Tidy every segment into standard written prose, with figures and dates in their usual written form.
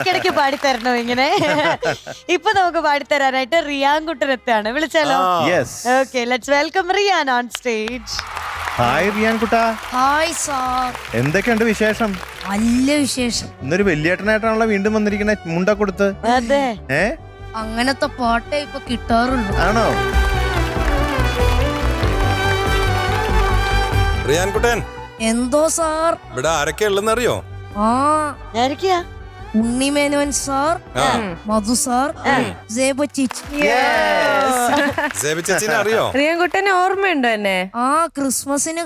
ഇടയ്ക്കിടയ്ക്ക് പാടിത്തരണോ ഇങ്ങനെ? ഇപ്പൊ നമുക്ക് പാടിത്തരാനായിട്ട് റിയാൻ കുട്ടനെത്താണ്. വിളിച്ചാലോ? Okay, let's welcome Riyan on stage. Hi Riyan കുട്ടാ. Hi sir. എന്തൊക്കെയുണ്ട് വിശേഷം? നല്ല വിശേഷം. ഇന്നൊരു വലിയേട്ടനായിട്ടാണല്ലോ വീണ്ടും വന്നിരിക്കുന്ന മുണ്ട കൊടുത്ത്. അതെ, അങ്ങനത്തെ പാട്ടേ ഇപ്പൊ കിട്ടാറുള്ളൂ. ആണോ? റിയാൻ കുട്ടൻ, എന്തോ സാർ? ഇവിടെ ആരൊക്കെ ഉള്ളെന്ന് അറിയോ? ആരൊക്കെയാ? ഉണ്ണിമേനോൻ സാർ, മധു സാർ, സേബ ചേച്ചി. സേബ ചേച്ചിനെ അറിയോ? റിയാൻ കുട്ടനെ ഓർമ്മയുണ്ടോ എന്നെ? ക്രിസ്മസിന്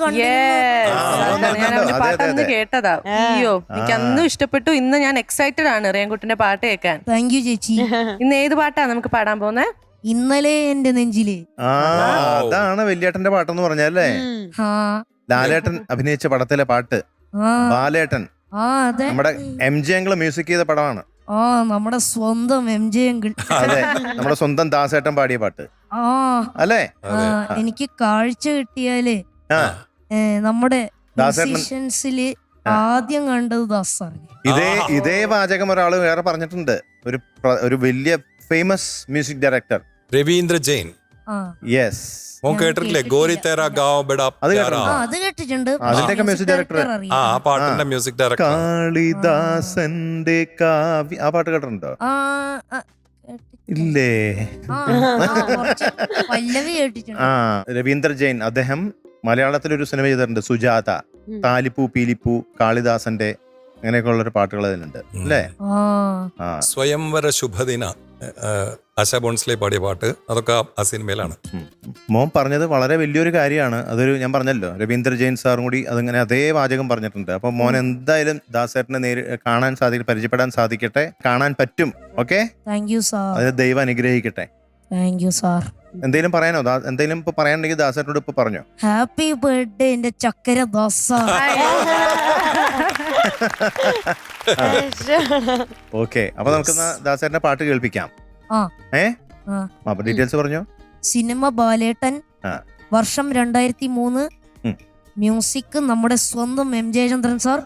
പാട്ടന്ന് കേട്ടതാ. അയ്യോ, എനിക്ക് അന്നും ഇഷ്ടപ്പെട്ടു. ഇന്ന് ഞാൻ എക്സൈറ്റഡ് ആണ് റിയാൻ കുട്ടന്റെ പാട്ട് കേൾക്കാൻ. താങ്ക് യു ചേച്ചി. ഇന്ന് ഏത് പാട്ടാ നമുക്ക് പാടാൻ പോകുന്നേ? ഇന്നലെ എന്റെ നെഞ്ചില്. അതാണ് വലിയേട്ടന്റെ പാട്ടെന്ന് പറഞ്ഞല്ലേ? ലാലേട്ടൻ അഭിനയിച്ച പടത്തിലെ പാട്ട്. ബാലേട്ടൻ നമ്മുടെ MJ അങ്കിള് മ്യൂസിക് ചെയ്ത പടമാണ്. നമ്മുടെ സ്വന്തം MJ അങ്കിൾ. അതെ, നമ്മുടെ സ്വന്തം ദാസേട്ടൻ പാടിയ പാട്ട് അല്ലേ? എനിക്ക് കാഴ്ച കിട്ടിയാലേ നമ്മുടെ മ്യൂസിഷ്യൻസില് ആദ്യം കണ്ടത് ദാസാണ്. ഇതേ വാചകം ഒരാള് വേറെ പറഞ്ഞിട്ടുണ്ട്. ഒരു വലിയ famous music director Ravindra Jain. Yes, കേട്ടിട്ടില്ലേ? ഗോരി തേരാ ഗാവ് ബഡാ പ്യാരാ. അത് കേട്ടിട്ടുണ്ട്. അതിന്റെയൊക്കെ മ്യൂസിക് ഡയറക്ടർ. ആ പാട്ടിന്റെ മ്യൂസിക് ഡയറക്ടർ കാളിദാസന്റെ കാവ്യ. ആ പാട്ട് കേട്ടിട്ടുണ്ടോ? ഇല്ലേ? പല്ലവി കേട്ടിട്ടുണ്ട്. രവീന്ദ്ര ജെയിൻ. അദ്ദേഹം മലയാളത്തിലൊരു സിനിമ ചെയ്തിട്ടുണ്ട്, സുജാത. താലിപ്പൂ പീലിപ്പൂ, കാളിദാസന്റെ അങ്ങനെയൊക്കെ ഉള്ളൊരു പാട്ടുകൾ അതിലുണ്ട് അല്ലേ? സ്വയംവര ശുഭദിന, ആശാ ഭോൺസ്ലെ പാടിയ പാട്ട്. അതൊക്കെ ആ സിനിമയിലാണ്. മോൻ പറഞ്ഞത് വളരെ വലിയൊരു കാര്യമാണ്. അതൊരു ഞാൻ പറഞ്ഞല്ലോ, രവീന്ദ്ര ജെയിൻ സാറും കൂടി അതിങ്ങനെ അതേ വാചകം പറഞ്ഞിട്ടുണ്ട്. അപ്പൊ മോൻ എന്തായാലും ദാസേട്ടനെ കാണാൻ പരിചയപ്പെടാൻ സാധിക്കട്ടെ. കാണാൻ പറ്റും. Okay, thank you sir. അത് ദൈവം അനുഗ്രഹിക്കട്ടെ. Thank you sir. എന്തെങ്കിലും പറയാനോ? എന്തെങ്കിലും ഇപ്പൊ പറയാനുണ്ടെങ്കിൽ ദാസേട്ടനോട് ഇപ്പൊ പറഞ്ഞോ. ഹാപ്പി ബർത്ത്ഡേ എന്റെ ചക്കര ദാസ. ഓക്കെ, അപ്പൊ നമുക്ക് ദാസേട്ടന്റെ പാട്ട് കേൾപ്പിക്കാം. അപ്പൊ ഡീറ്റെയിൽസ് പറഞ്ഞോ. സിനിമ ബാലേട്ടൻ, വർഷം 2003, മ്യൂസിക് നമ്മുടെ സ്വന്തം MJ Chandran sir,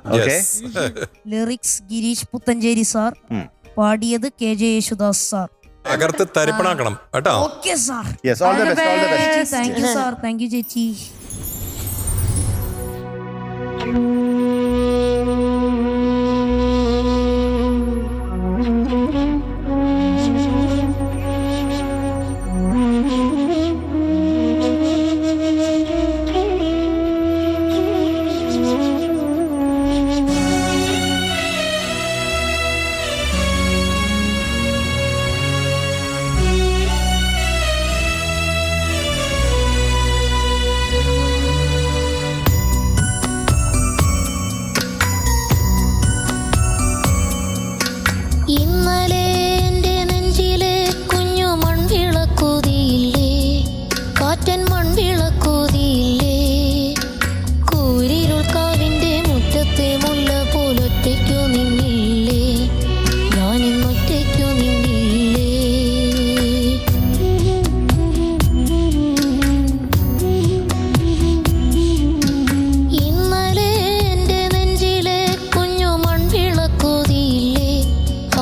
lyrics Gireesh Puthenchery sir, പാടിയത് KJ യേശുദാസ് സാർ. അകർത്ത് തരിപ്പണാക്കണം കേട്ടോ. Okay sir. Yes, all the best. Thank you sir. Thank you ചേച്ചി.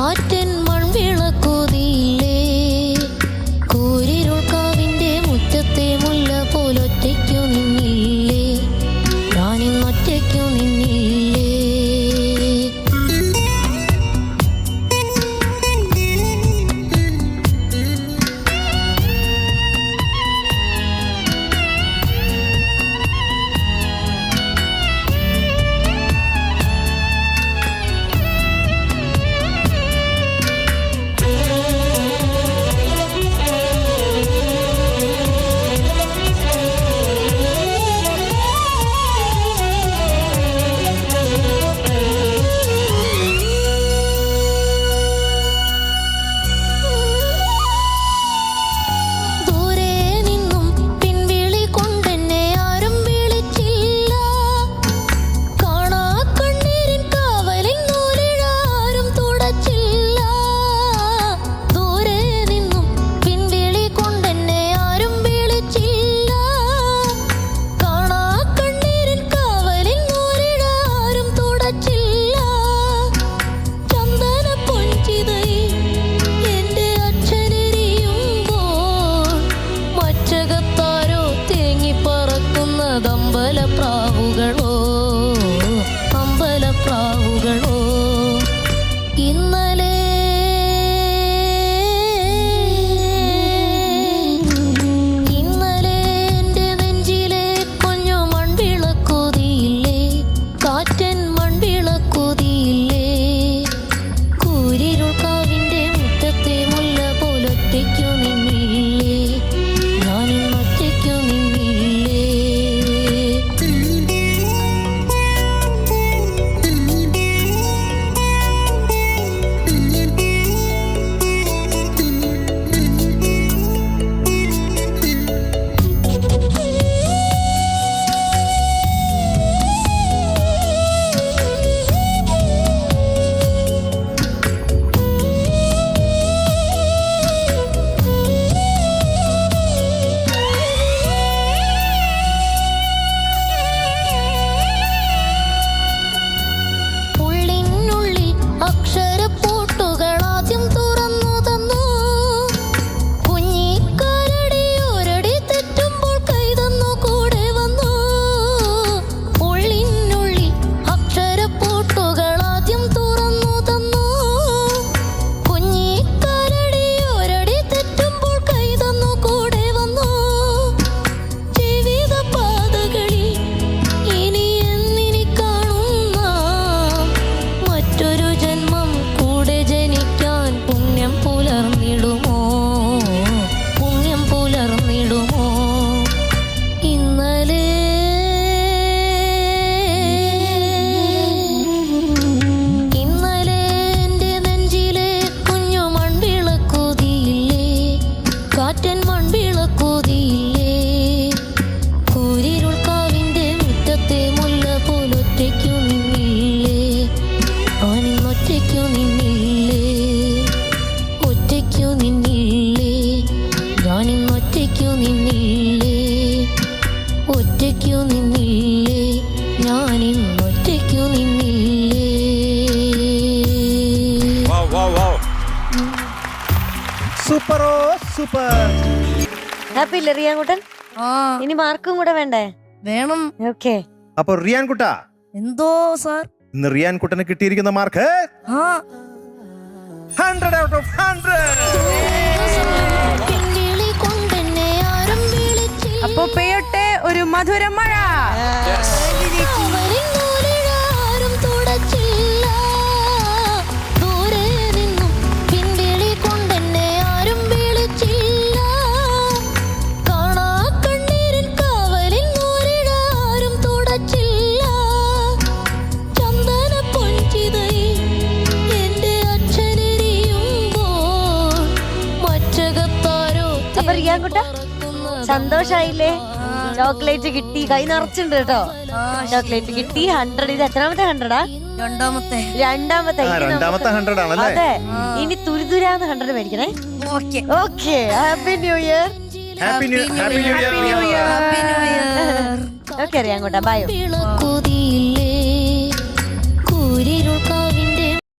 കാറ്റൻ സൂപ്പറോ സൂപ്പർ. ഹാപ്പി അല്ലേ റിയാൻകുട്ടൻ? ആ ഇനി മാർക്കും കൂടെ വേണ്ടേ? വേണം. ഓക്കെ. അപ്പൊ റിയാൻ കുട്ടാ, എന്തോ സാർ? ഇന്ന് റിയാൻ കുട്ടന് കിട്ടിയിരിക്കുന്ന മാർക്ക് ആ 100 out of 100. അപ്പൊ പെയ്യട്ടെ ഒരു മധുര മഴ. അപ്പൊ റിയാൻകുട്ട സന്തോഷായില്ലേ? ചോക്ലേറ്റ് കിട്ടി, കൈ നിറച്ചുണ്ട് കേട്ടോ. ചോക്ലേറ്റ് കിട്ടി. 100. ഇത് എത്രാമത്തെ 100-ആ? രണ്ടാമത്തെ. രണ്ടാമത്തെ. രണ്ടാമത്തെ 100 ആണല്ലേ? അതെ. ഇനി തുരിതുരാന്ന് 100 മേടിക്കണേ. Okay. Okay. Happy new year. Happy new year. Happy new year. Okay റിയാൻകുട്ട, ബൈ.